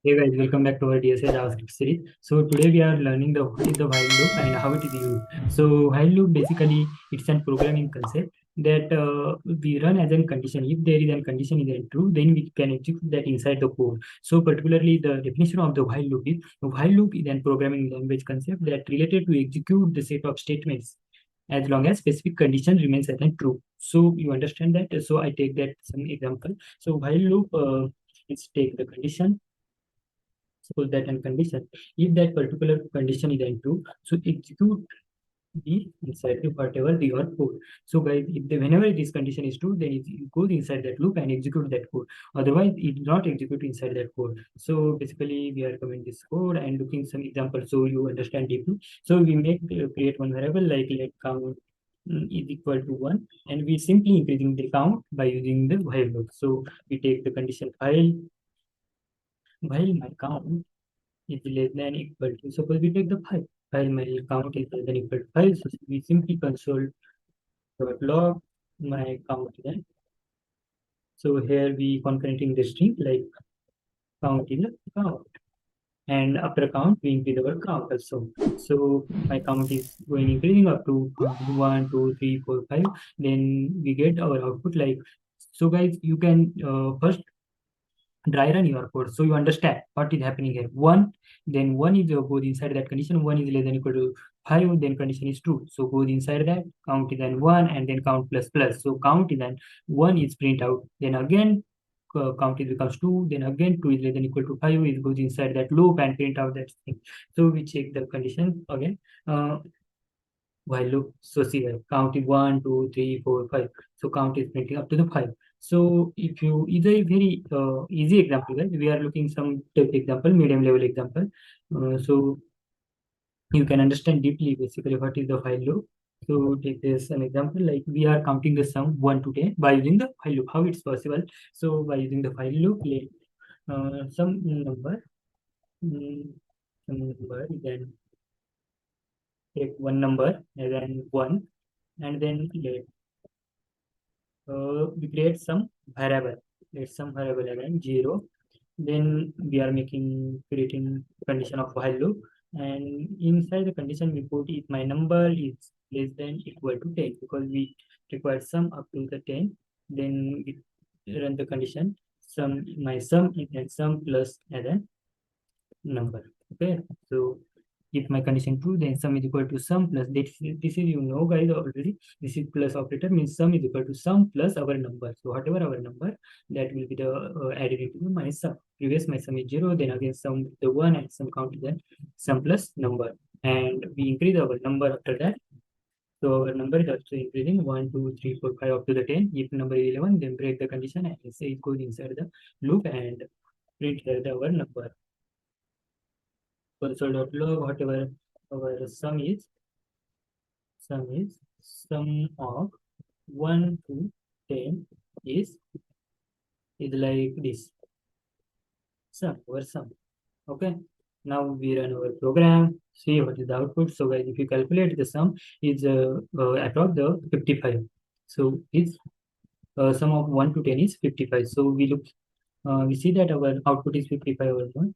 Hey guys, welcome back to our DSA JavaScript series. So today we are learning the what is the while loop and how it is used. So while loop basically it's a programming concept that we run as a condition. If there is a condition is true, then we can execute that inside the code. So particularly the definition of the while loop is a programming language concept that related to execute the set of statements as long as specific condition remains as true. So you understand that. So I take that some example. So while loop, let's take the condition. Suppose that and condition, if that particular condition is true, so execute the inside the whatever the your code. So guys, if whenever this condition is true, then it goes inside that loop and execute that code. Otherwise, it will not execute inside that code. So basically, we are covering this code and looking some examples so you understand deeply. So we make create one variable like let count is equal to 1, and we simply increasing the count by using the while loop. So we take the condition while my count is less than equal to, suppose we take the 5, while my count is less than equal to 5, so we simply console dot log my count then. So here we concurrenting the string like count is a count, and after count we increase our count also. So my count is going increasing up to 1 2 3 4 5, then we get our output like. So guys, you can first dry run your code so you understand what is happening here. One, then one is goes inside that condition, one is less than equal to 5, then condition is true, so goes inside that, count is then 1, and then count plus plus, so count is then 1 is print out, then again count is becomes 2, then again 2 is less than equal to 5, it goes inside that loop and print out that thing. So we check the condition again, while loop. So see here, count is 1 2 3 4 5, so count is printing up to the 5. So if you either a very easy example, right? We are looking some type example, medium level example, so you can understand deeply basically what is the while loop. So take this an example like we are counting the sum 1 to 10 by using the while loop. How it's possible? So by using the while loop, let some number, mm, some number, then take one number and then 1, and then let we create some variable. Let some variable again 0. Then we are creating condition of while loop, and inside the condition we put if my number is less than equal to 10, because we require sum up to the 10. Then we run the condition sum, my sum is then sum plus as a number. Okay, so if my condition true, then sum is equal to sum plus this is you know guys already, this is plus operator means sum is equal to sum plus our number. So whatever our number, that will be the added into my sum. Previous my sum is 0, then again sum with the 1, and sum count is then sum plus number, and we increase our number after that. So our number is also increasing 1 2 3 4 5 up to the 10. If number is 11, then break the condition and say it goes inside the loop and print here our number. Console.log, whatever our sum of 1 to 10 is like this, sum. Okay, now we run our program, see what is the output. So guys, if you calculate the sum is above the 55, so is sum of 1 to 10 is 55. So we see that our output is 55 also.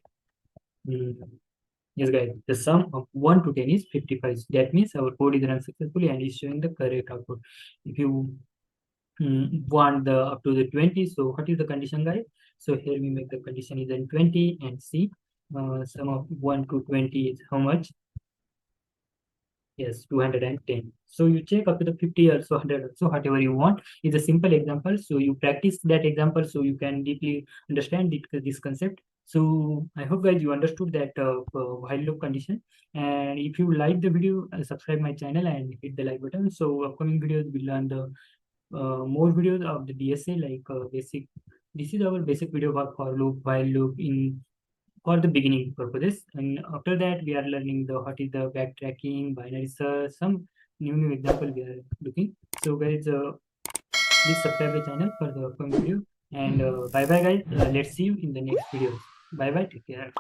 Yes, guys, the sum of 1 to 10 is 55. That means our code is run successfully and is showing the correct output. If you want the up to the 20, so what is the condition, guys? So here we make the condition is then 20 and see sum of 1 to 20 is how much? Yes, 210. So you check up to the 50 or so 100 or so, whatever you want. It's a simple example. So you practice that example so you can deeply understand this concept. So I hope guys you understood that while loop condition. And if you like the video, subscribe my channel and hit the like button. So upcoming videos will learn the more videos of the DSA like basic. This is our basic video about for loop, while loop in for the beginning purposes, and after that we are learning the what is the backtracking, binary search, some new example we are looking. So guys, please subscribe the channel for the upcoming video, and bye bye guys. Let's see you in the next video. Bye bye, take care.